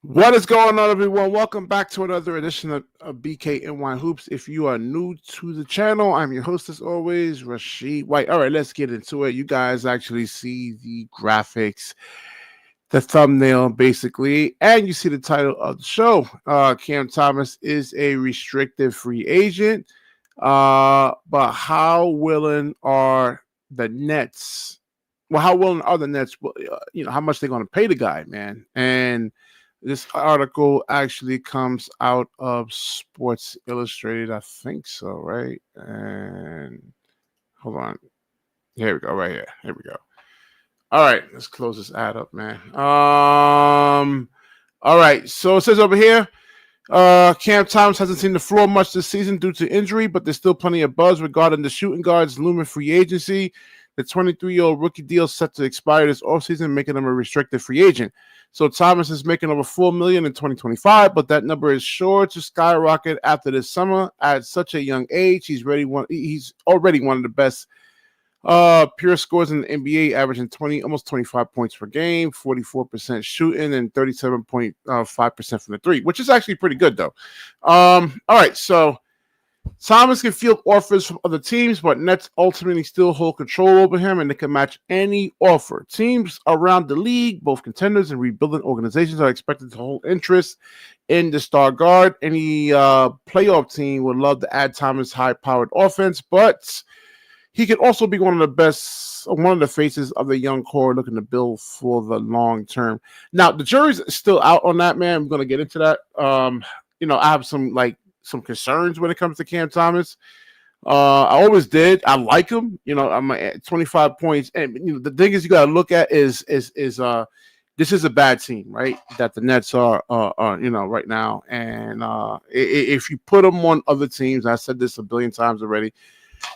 What is going on, everyone? Welcome back to another edition of BKNY Hoops. If you are new to the channel, I'm your host as always, Rashid White. All right, let's get into it. You guys actually see the graphics, the thumbnail, basically, and you see the title of the show. Cam Thomas is a restricted free agent. But how willing are the Nets? Well, how willing are the Nets? How much they're going to pay the guy, man? And this article actually comes out of Sports Illustrated, I think so, right? And hold on, here we go, right here. Here we go. All right, let's close this ad up, man. All right, so it says over here. Cam Thomas hasn't seen the floor much this season due to injury, but there's still plenty of buzz regarding the shooting guard's looming free agency. The 23-year-old rookie deal set to expire this offseason, making him a restricted free agent. So Thomas is making over $4 million in 2025, but that number is sure to skyrocket after this summer. At such a young age, he's already one of the best pure scores in the NBA, averaging almost 25 points per game, 44% shooting, and 37.5% from the three, which is actually pretty good, though. All right, so Thomas can field offers from other teams, but Nets ultimately still hold control over him, and they can match any offer. Teams around the league, both contenders and rebuilding organizations, are expected to hold interest in the star guard. Any playoff team would love to add Thomas' high-powered offense, but he could also be one of the faces of the young core looking to build for the long term. Now, the jury's still out on that, man. I'm going to get into that. I have some concerns when it comes to Cam Thomas. I always did. I like him. I'm at 25 points, and the thing is, you got to look at is this is a bad team, right? That the Nets are right now, and if you put him on other teams, I said this a billion times already.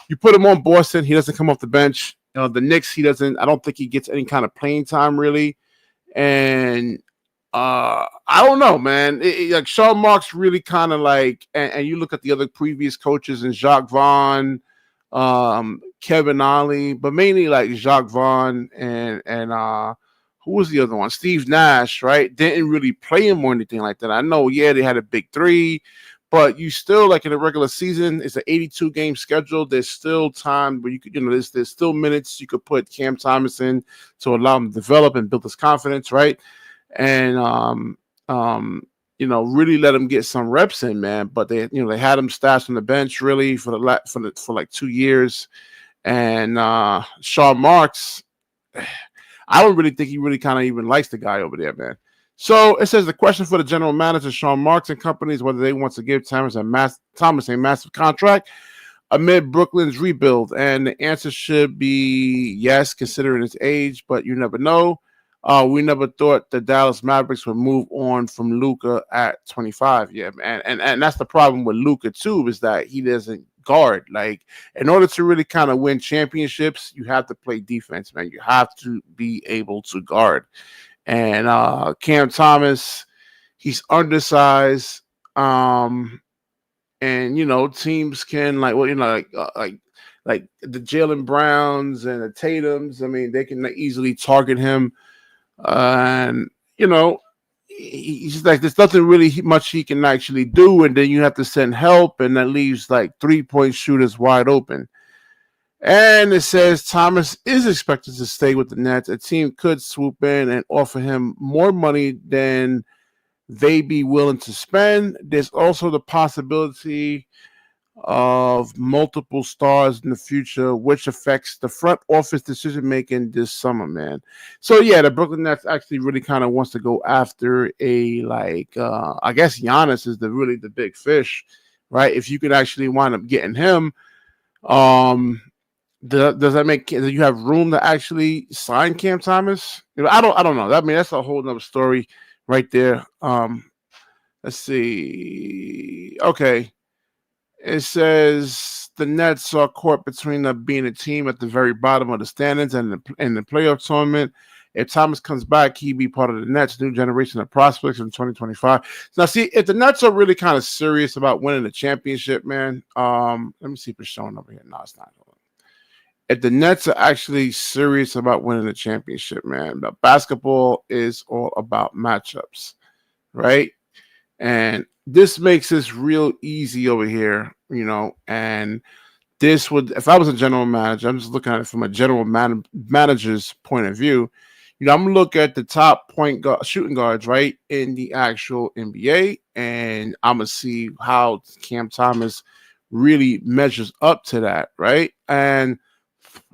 You put him on Boston, he doesn't come off the bench. The Knicks, he doesn't. I don't think he gets any kind of playing time really. And I don't know, man. Like Sean Marks really kind of like, and you look at the other previous coaches and Jacques Vaughn, Kevin Ollie, but mainly like Jacques Vaughn and who was the other one? Steve Nash, right? Didn't really play him or anything like that. I know, yeah, they had a big three. But you still, like in a regular season, it's an 82 game schedule. There's still time where you could, there's still minutes you could put Cam Thomas in to allow him to develop and build his confidence, right? And really let him get some reps in, man. But they had him stashed on the bench really for like 2 years. And Sean Marks, I don't really think he really kind of even likes the guy over there, man. So it says the question for the general manager, Sean Marks and company, is whether they want to give Thomas a massive contract amid Brooklyn's rebuild. And the answer should be yes, considering his age, but you never know. We never thought the Dallas Mavericks would move on from Luka at 25. Yeah, man. And that's the problem with Luka, too, is that he doesn't guard. Like, in order to really kind of win championships, you have to play defense, man. You have to be able to guard. And Cam Thomas, he's undersized. And teams can like the Jaylen Browns and the Tatums. I mean, they can easily target him. And he's like, there's nothing really much he can actually do, and then you have to send help, and that leaves like 3-point shooters wide open. And it says Thomas is expected to stay with the Nets. A team could swoop in and offer him more money than they be willing to spend. There's also the possibility of multiple stars in the future, which affects the front office decision making this summer, man. So yeah, the Brooklyn Nets actually really kind of wants to go after I guess Giannis is the big fish, right? If you could actually wind up getting him, does that make? Do you have room to actually sign Cam Thomas? I don't know. I mean, that's a whole nother story right there. Let's see. Okay. It says the Nets are caught between being a team at the very bottom of the standings and the playoff tournament. If Thomas comes back, he'd be part of the Nets' new generation of prospects in 2025. Now, see, if the Nets are really kind of serious about winning the championship, man, let me see if it's showing over here. No, it's not. If the Nets are actually serious about winning the championship, man, but basketball is all about matchups. right? And this makes this real easy over here, and this would, if I was a general manager, I'm just looking at it from a manager's point of view. I'm gonna look at the top shooting guards, right, in the actual NBA, and I'm gonna see how Cam Thomas really measures up to that, right? And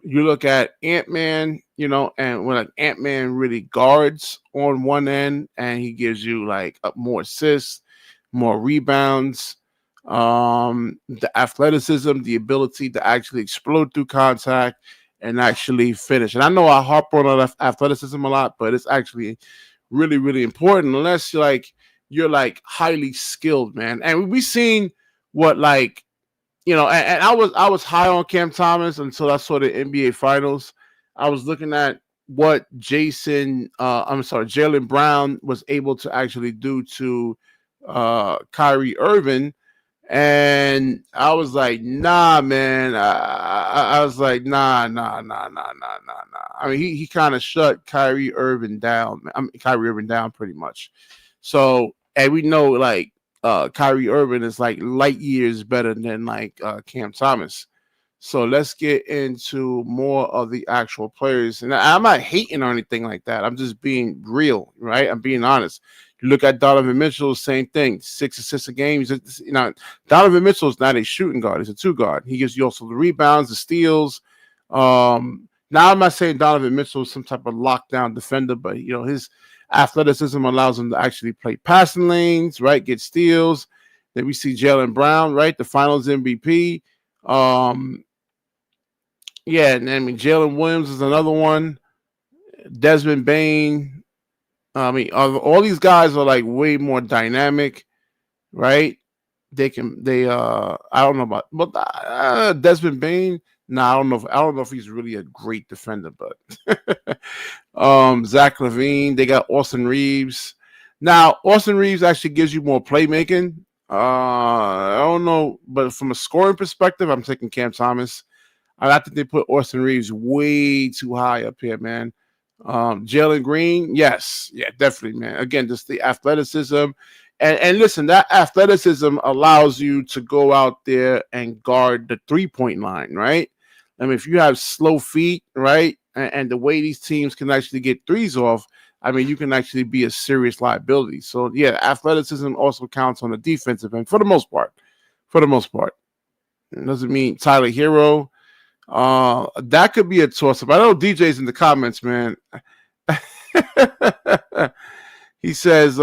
you look at Ant-Man, and when an Ant-Man really guards on one end and he gives you like more assists, more rebounds, the athleticism, the ability to actually explode through contact and actually finish. And I know I harp on athleticism a lot, but it's actually really, really important unless you're highly skilled, man. And we've seen what and I was high on Cam Thomas until I saw the NBA Finals. I was looking at what Jaylen Brown was able to actually do to Kyrie Irving, and I was like, nah, man. I was like, nah, nah, nah, nah, nah, nah, nah. I mean, he kind of shut Kyrie Irving down. Kyrie Irving down pretty much. So, and we know Kyrie Irving is like light years better than Cam Thomas. So let's get into more of the actual players. And I'm not hating or anything like that. I'm just being real, right? I'm being honest. You look at Donovan Mitchell, same thing. 6 assists a game. Donovan Mitchell is not a shooting guard. He's a 2 guard. He gives you also the rebounds, the steals. Now I'm not saying Donovan Mitchell is some type of lockdown defender, but his athleticism allows him to actually play passing lanes, right? Get steals. Then we see Jaylen Brown, right? The Finals MVP. Yeah, and Jalen Williams is another one. Desmond Bain. All these guys are like way more dynamic, right? I don't know about, but Desmond Bain. I don't know if he's really a great defender, but Zach LaVine. They got Austin Reeves. Now Austin Reeves actually gives you more playmaking. I don't know, but from a scoring perspective, I'm taking Cam Thomas. I think they put Austin Reeves way too high up here, man. Jalen Green, yes, yeah, definitely, man. Again, just the athleticism. And listen, that athleticism allows you to go out there and guard the 3-point line, right? I mean, if you have slow feet, right, and the way these teams can actually get threes off, I mean, you can actually be a serious liability. So, yeah, athleticism also counts on the defensive end for the most part. For the most part. It doesn't mean Tyler Hero. That could be a toss-up. I know DJ's in the comments, man. He says,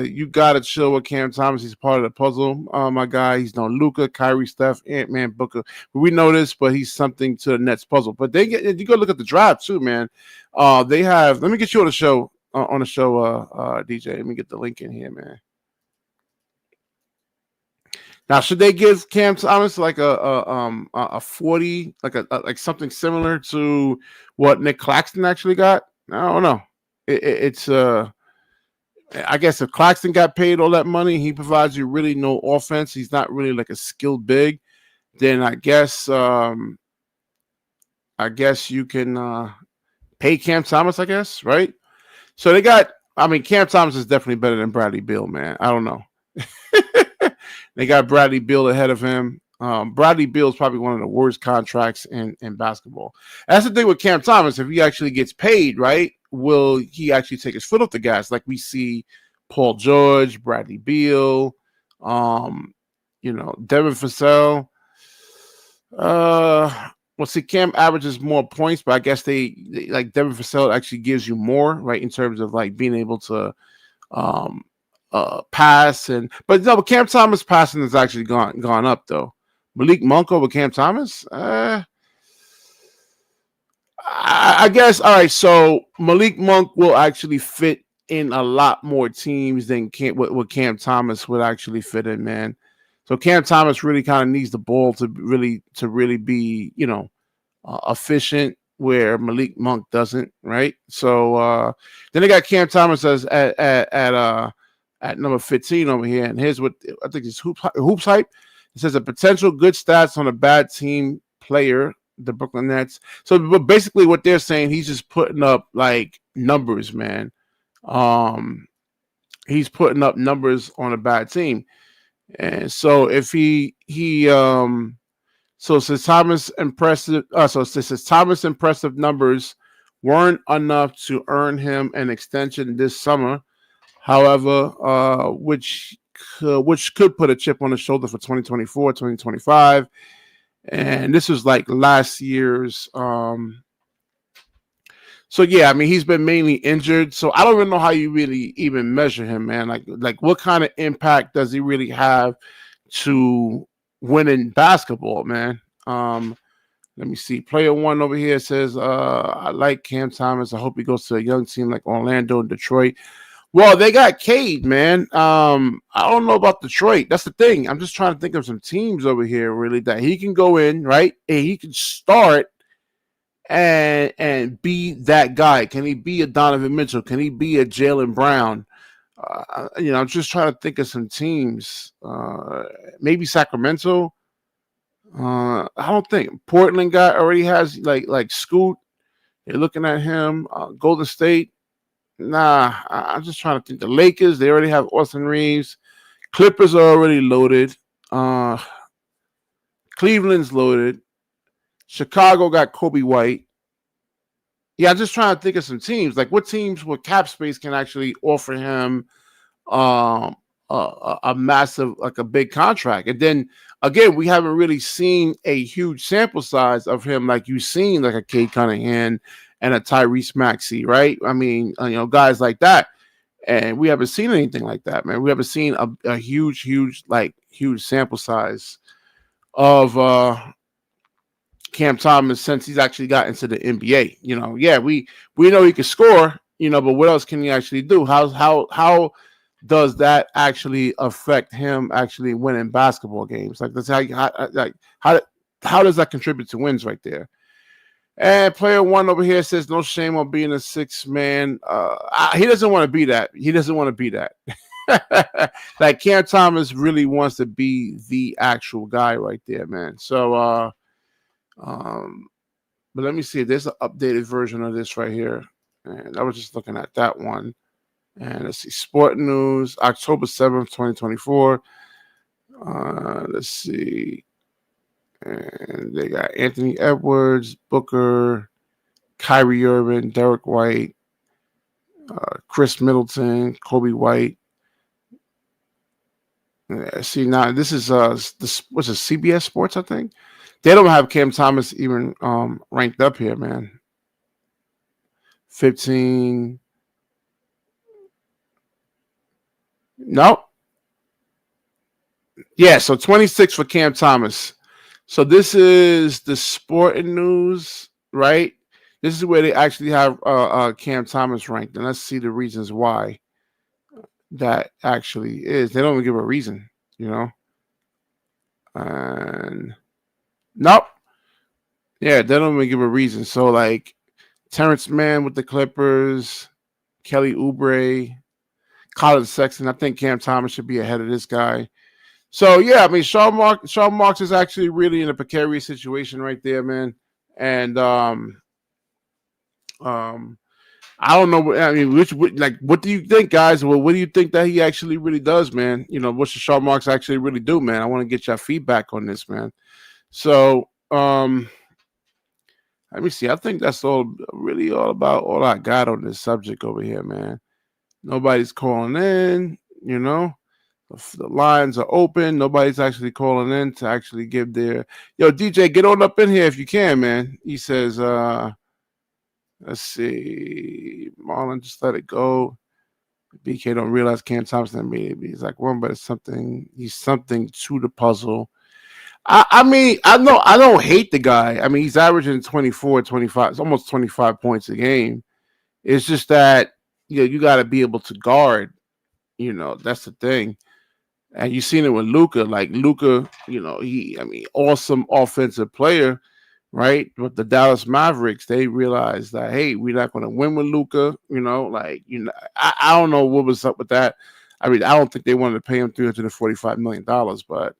you gotta chill with Cam Thomas. He's part of the puzzle. My guy, he's no Luka, Kyrie, Steph, Ant-Man, Booker. We know this, but he's something to the Nets puzzle. But you go look at the draft too, man. They have. Let me get you on the show. DJ. Let me get the link in here, man. Now, should they give Cam Thomas like a 40, like something similar to what Nick Claxton actually got? I don't know. It's I guess if Claxton got paid all that money, he provides you really no offense. He's not really like a skilled big. Then I guess you can pay Cam Thomas. I guess, right? So they got. I mean, Cam Thomas is definitely better than Bradley Beal, man. I don't know. They got Bradley Beal ahead of him. Bradley Beal is probably one of the worst contracts in basketball. That's the thing with Cam Thomas. If he actually gets paid, right, will he actually take his foot off the gas? Like we see Paul George, Bradley Beal, Devin Vassell. See, Cam averages more points, but I guess they like Devin Vassell actually gives you more, right, in terms of like being able to pass but Cam Thomas passing has actually gone up though. Malik Monk over Cam Thomas? I guess. All right, so Malik Monk will actually fit in a lot more teams than what Cam Thomas would actually fit in, man. So Cam Thomas really kind of needs the ball to really be, efficient, where Malik Monk doesn't, right? So then they got Cam Thomas as at number 15 over here, and here's what I think is Hoops Hype. It says a potential good stats on a bad team player, the Brooklyn Nets. So, but basically, what they're saying, he's just putting up like numbers, man. he's putting up numbers on a bad team. And so if so since his Thomas impressive numbers weren't enough to earn him an extension this summer, however, which could put a chip on his shoulder for 2024, 2025. And this was like last year's so yeah, I mean he's been mainly injured, so I don't even know how you really even measure him, man. Like what kind of impact does he really have to winning basketball, man? Let me see. Player one over here says, I like Cam Thomas. I hope he goes to a young team like Orlando and Detroit. Well, they got Cade, man. I don't know about Detroit. That's the thing. I'm just trying to think of some teams over here, really, that he can go in, right? And he can start and be that guy. Can he be a Donovan Mitchell? Can he be a Jaylen Brown? I'm just trying to think of some teams. Maybe Sacramento. I don't think Portland guy already has like Scoot. They're looking at him. Golden State. Nah, I'm just trying to think. The Lakers, they already have Austin Reeves. Clippers are already loaded. Cleveland's loaded. Chicago got Kobe White. Yeah, I'm just trying to think of some teams. Like what teams with cap space can actually offer him um, a massive, like a big contract. And then again, we haven't really seen a huge sample size of him like you've seen like a Cade Cunningham and a Tyrese Maxey, right? I mean, guys like that. And we haven't seen anything like that, man. We haven't seen a huge sample size of Cam Thomas since he's actually got into the NBA. Yeah, we know he can score, but what else can he actually do? How does that actually affect him actually winning basketball games? Like that's how does that contribute to wins right there? And player one over here says, no shame on being a six man. He doesn't want to be that. He doesn't want to be that. Like Cam Thomas really wants to be the actual guy right there, man. So, but let me see. There's an updated version of this right here. And I was just looking at that one. And let's see. Sport News, October 7th, 2024. Let's see. And they got Anthony Edwards, Booker, Kyrie Irving, Derek White, Chris Middleton, Kobe White. See, now this is what's it, CBS Sports, I think. They don't have Cam Thomas even ranked up here, man. 15. Nope. Yeah, so 26 for Cam Thomas. So this is the Sporting News, right? This is where they actually have Cam Thomas ranked, and let's see the reasons why that actually is. They don't even give a reason, And nope. Yeah, they don't even give a reason. So like Terrence Mann with the Clippers, Kelly Oubre, Colin Sexton. I think Cam Thomas should be ahead of this guy. So yeah, I mean Sean Marks is actually really in a precarious situation right there, man. And I don't know. I mean, what do you think, guys? Well, what do you think that he actually really does, man? What should Sean Marks actually really do, man? I want to get your feedback on this, man. So, let me see. I think that's all about all I got on this subject over here, man. Nobody's calling in, The lines are open. Nobody's actually calling in to actually give their DJ, get on up in here if you can, man. He says, let's see. Marlon, just let it go. BK don't realize Cam Thompson maybe he's like one, but he's something to the puzzle. I mean, I don't hate the guy. I mean, he's averaging 24, 25, almost 25 points a game. It's just that you got to be able to guard. That's the thing. And you've seen it with Luka. Like Luka, awesome offensive player, right? But the Dallas Mavericks, they realized that, hey, we're not going to win with Luka. I don't know what was up with that. I mean, I don't think they wanted to pay him $345 million, but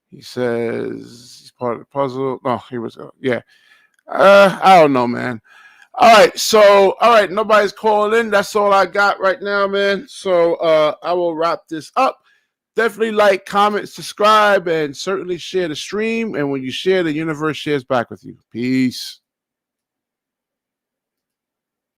he says he's part of the puzzle. No, here we go. Yeah. I don't know, man. All right, so nobody's calling in. That's all I got right now, man. So I will wrap this up. Definitely like, comment, subscribe, and certainly share the stream. And when you share, the universe shares back with you. Peace.